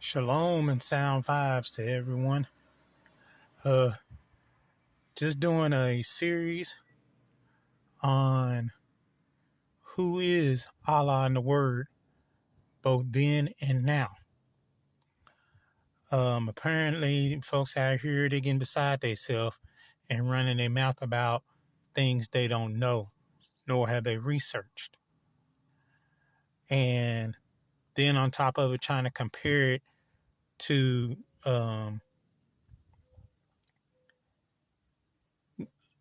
Shalom and sound vibes to everyone. Uh, just doing a series on who is Allah in the Word, both then and now. Apparently, folks out here, they getting beside themselves and running their mouth about things they don't know, nor have they researched. And then on top of it, trying to compare it to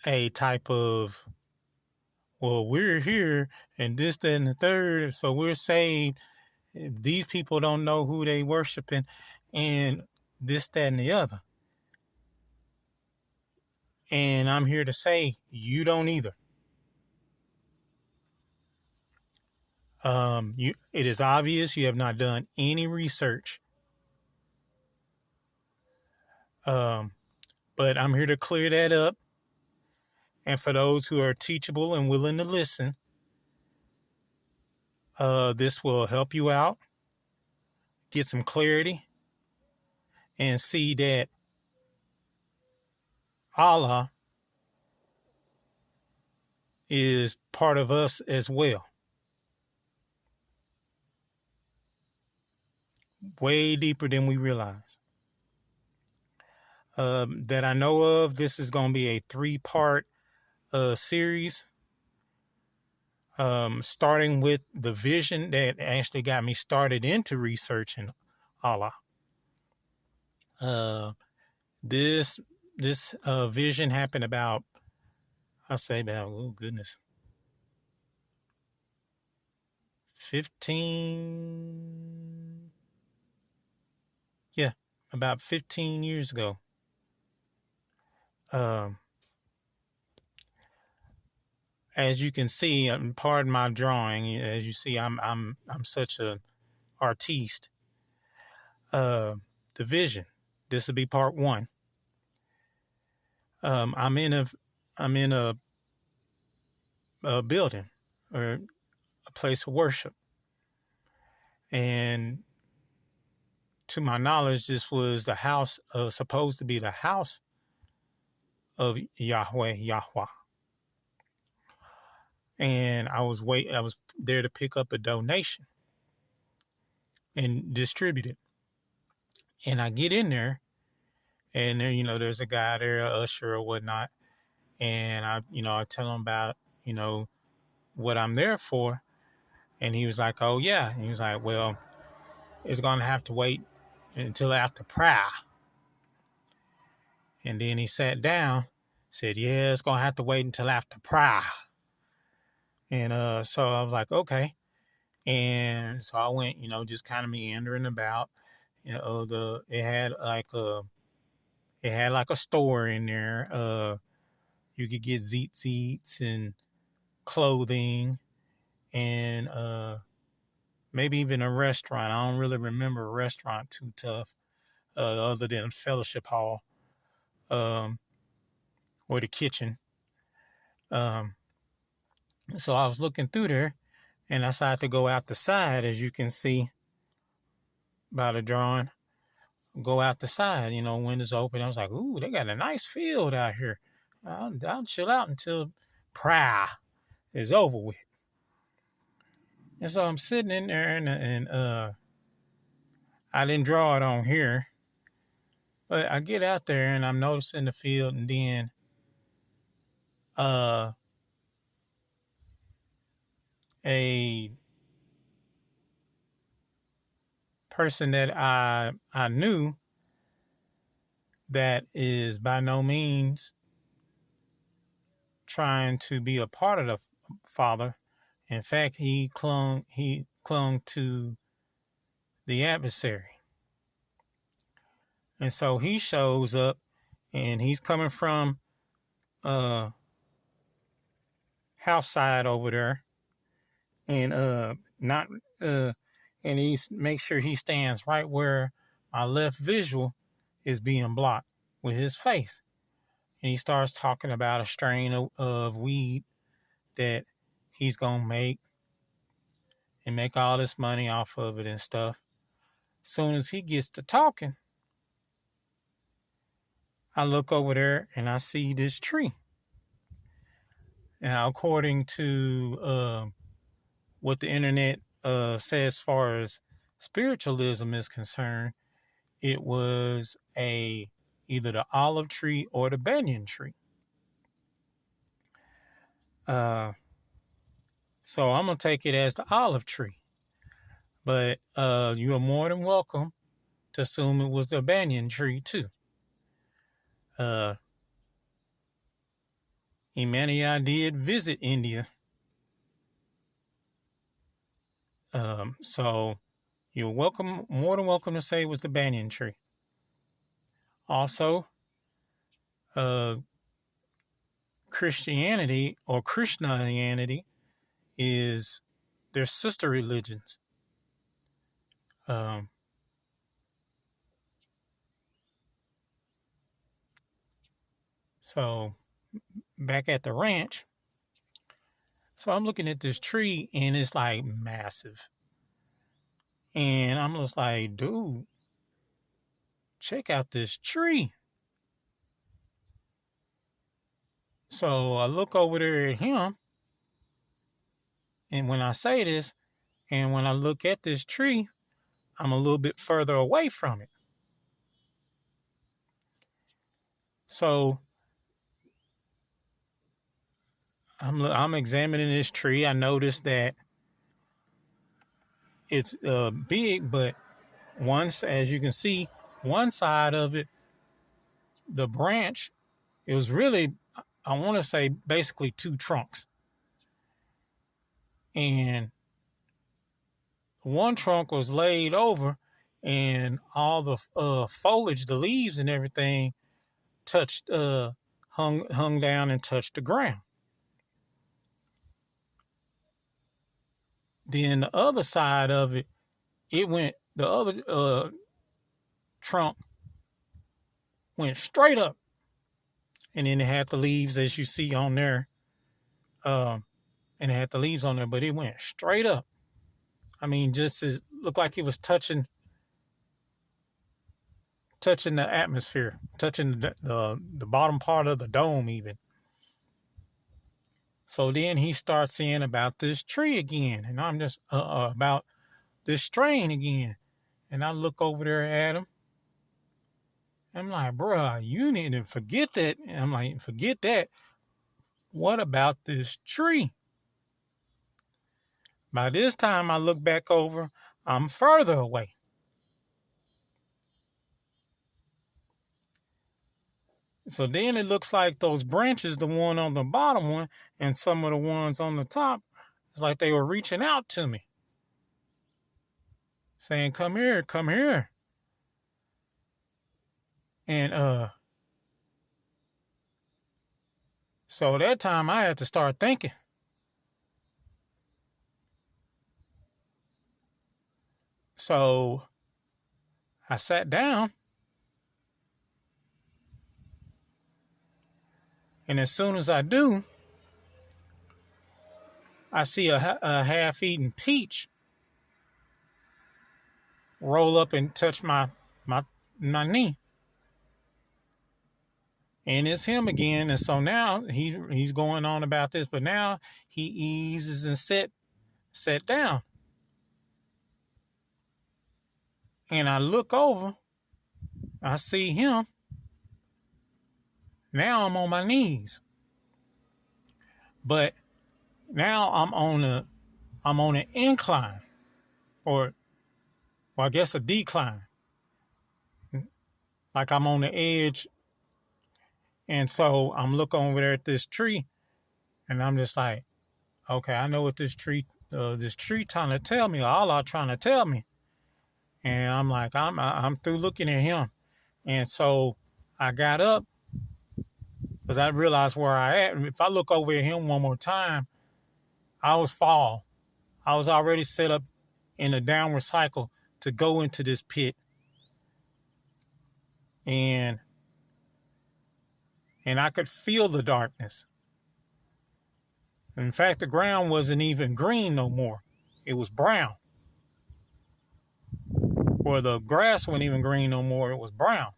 a type of, well, we're here and this, that, and the third, so we're saved. These people don't know who they worshiping and this, that, and the other. And I'm here to say you don't either. It is obvious you have not done any research. But I'm here to clear that up. And for those who are teachable and willing to listen, this will help you out, get some clarity, and see that Allah is part of us as well. Way deeper than we realize. That I know of, this is going to be a 3-part series. Starting with the vision that actually got me started into researching Allah. This vision happened about, oh goodness, about 15 years ago. As you can see, pardon my drawing. As you see, I'm such an artiste. The vision. This will be part 1. I'm in a building or a place of worship, and to my knowledge, this was the house, supposed to be the house of Yahweh. And I was there to pick up a donation and distribute it. And I get in there, and there, there's a guy there, a usher or whatnot. And I tell him about, what I'm there for. And he was like, oh yeah. And he was like, well, it's going to have to wait until after prayer. And then he sat down, said, yeah, it's going to have to wait until after prayer. And so I was like, okay. And so I went, just kind of meandering about. It had like a store in there. You could get zeets and clothing and maybe even a restaurant. I don't really remember a restaurant too tough, other than Fellowship Hall, or the kitchen. So I was looking through there, and I decided to go out the side, as you can see by the drawing. Go out the side, windows open. I was like, ooh, they got a nice field out here. I'll chill out until prayer is over with. And so I'm sitting in there, and I didn't draw it on here, but I get out there and I'm noticing the field, and then a person that I knew that is by no means trying to be a part of the Father. In fact, he clung to the adversary. And so he shows up, and he's coming from house side over there, and and he makes sure he stands right where my left visual is being blocked with his face. And he starts talking about a strain of weed that he's gonna make all this money off of it and stuff. Soon as he gets to talking, I look over there and I see this tree. Now, according to what the internet says as far as spiritualism is concerned, it was either the olive tree or the banyan tree. So I'm gonna take it as the olive tree, but you are more than welcome to assume it was the banyan tree too. Emmanuel did visit India, so you're welcome, more than welcome to say it was the banyan tree. Also, Christianity or Krishnayanity is their sister religions. So back at the ranch, so I'm looking at this tree and it's like massive. And I'm just like, dude, check out this tree. So I look over there at him. And when I say this, and when I look at this tree, I'm a little bit further away from it. So I'm examining this tree. I noticed that it's big, but once, as you can see, one side of it, the branch, it was really, I want to say, basically two trunks. And one trunk was laid over, and all the foliage, the leaves and everything, touched, hung down and touched the ground. Then the other side of it, the other trunk went straight up, and then it had the leaves as you see on there, and it had the leaves on there, but it went straight up. I mean, just it looked like it was touching the atmosphere, touching the bottom part of the dome even. So then he starts saying about this tree again, and I'm just about this strain again. And I look over there at him. I'm like, bruh, you need to forget that. And I'm like, forget that. What about this tree? By this time, I look back over, I'm further away. So then it looks like those branches, the one on the bottom one and some of the ones on the top, it's like they were reaching out to me, saying, come here, come here. And so that time I had to start thinking. So I sat down, and as soon as I do, I see a half-eaten peach roll up and touch my knee. And it's him again. And so now he's going on about this, but now he eases and sat down. And I look over, I see him. Now I'm on my knees. But now I'm on an incline, or well, I guess a decline. Like I'm on the edge. And so I'm looking over there at this tree, and I'm just like, okay, I know what this tree trying to tell me, Allah trying to tell me. And I'm like, I'm through looking at him. And so I got up because I realized where I at. If I look over at him one more time, I was already set up in a downward cycle to go into this pit. And I could feel the darkness. In fact, the ground wasn't even green no more. It was brown. or the grass wasn't even green no more. It was brown.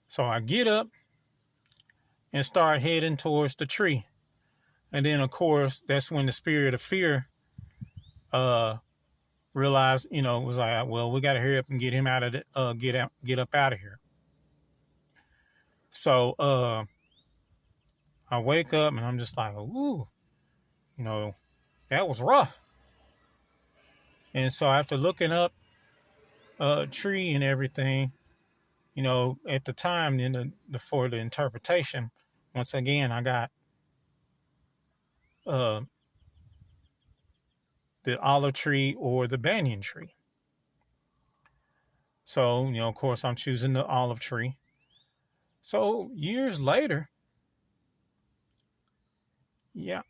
So I get up and start heading towards the tree. And then, of course, that's when the spirit of fear realized, was like, well, we got to hurry up and get him out of the, get up out of here. So I wake up and I'm just like, ooh, that was rough. And so after looking up a tree and everything, at the time, for the interpretation, once again, I got the olive tree or the banyan tree. So, of course, I'm choosing the olive tree. So years later, Yah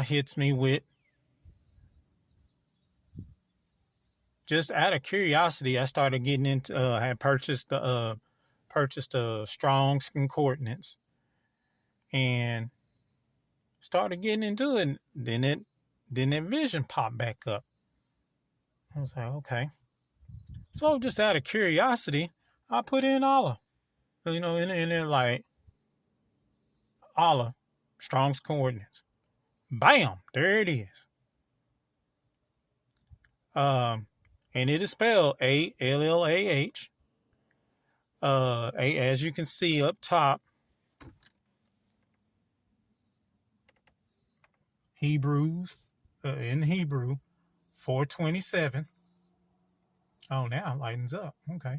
hits me with, just out of curiosity, I started getting into, I had purchased the Strong's Concordance and started getting into it. Then that vision popped back up. I was like, okay. So just out of curiosity, I put in Allah, in there like Allah, Strong's Concordance. Bam, there it is. And it is spelled ALLAH. As you can see up top, Hebrews, in Hebrew, 4:27. Oh, now it lightens up. Okay.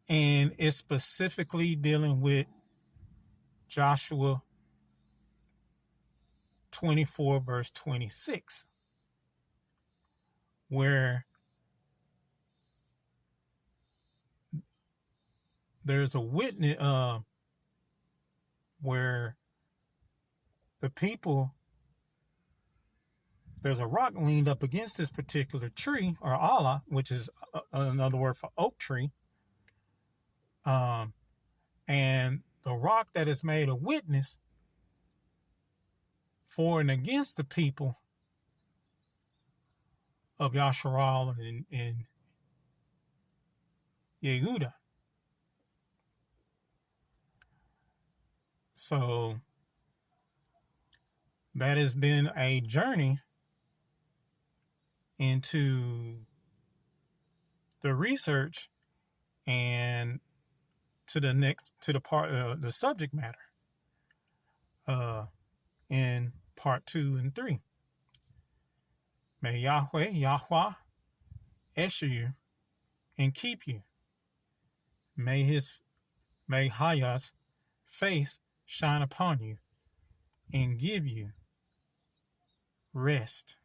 And it's specifically dealing with Joshua 24, verse 26, where there's a witness, where the people, there's a rock leaned up against this particular tree, or Allah, which is another word for oak tree. And the rock that is made a witness for and against the people of Yasharal and Yehuda. So that has been a journey into the research and to the part of the subject matter in part 2 and 3. May Yahweh usher you and keep you. May Hayah's face shine upon you and give you rest.